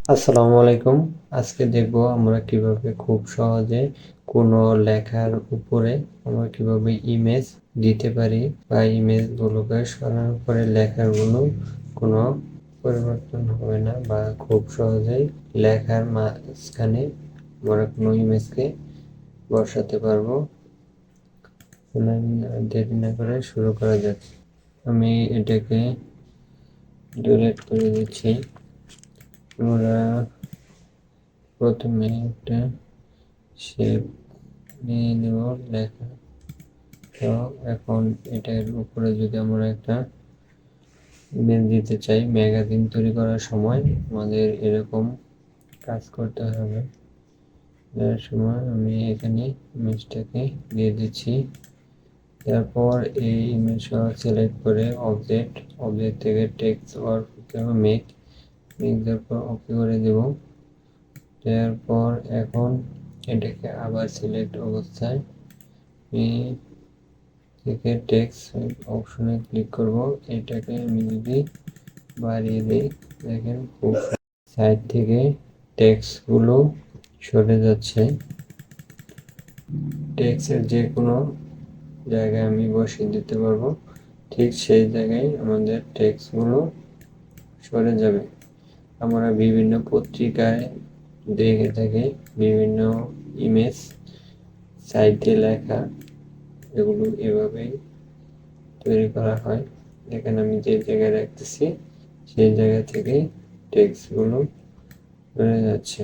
আসসালামু আলাইকুম। আজকে দেখব আমরা কিভাবে খুব সহজে কোনো লেখার উপরে আমরা কিভাবে ইমেজ দিতে পারি বা ইমেজগুলোকে সরানোর পরে লেখাগুলো কোনো পরিবর্তন হবে না বা খুব সহজেই লেখার মাঝখানে আমরা কোনো ইমেজকে বসাতে পারবো। দেরি না করে শুরু করা যাক। আমি এটাকে ডিলিট করে দিচ্ছি। আমরা প্রথমে একটা শেপ নিয়ে নেব লেখা। তো এখন এটার উপরে যদি আমরা একটা ইমেজ দিতে চাই, ম্যাগাজিন তৈরি করার সময় আমাদের এরকম কাজ করতে হবে। যার সময় আমি এখানে ইমেজটাকে দিয়ে দিচ্ছি। তারপর এই ইমেজ সহ সিলেক্ট করে অবজেক্ট থেকে টেক্সট ওয়ার্ক করতে হবে মেক দেওয়ার পর ওকে করে দেব। তারপর এখন এটাকে আবার সিলেক্ট অবস্থায় থেকে টেক্সট অপশনে ক্লিক করব। এটাকে আমি যদি বাড়িয়ে দিই, দেখেন খুব সাইড থেকে টেক্সটগুলো সরে যাচ্ছে। টেক্সটের যে কোনো জায়গায় আমি বসিয়ে দিতে পারবো, ঠিক সেই জায়গায় আমাদের টেক্সটগুলো সরে যাবে। আমরা বিভিন্ন পত্রিকায় দেখে থাকি বিভিন্ন ইমেজ সাইডে লেখা, এগুলো এভাবেই তৈরি করা হয়। এখানে আমি যে জায়গায় রাখতেছি সেই জায়গা থেকে টেক্সটগুলো বেড়ে যাচ্ছে।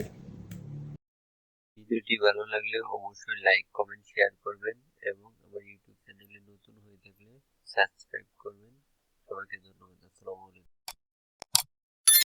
ভিডিওটি ভালো লাগলে অবশ্যই লাইক কমেন্ট শেয়ার করবেন এবং আমার ইউটিউব চ্যানেলে নতুন হয়ে থাকলে সাবস্ক্রাইব করবেন। সবাইকে ধন্যবাদ।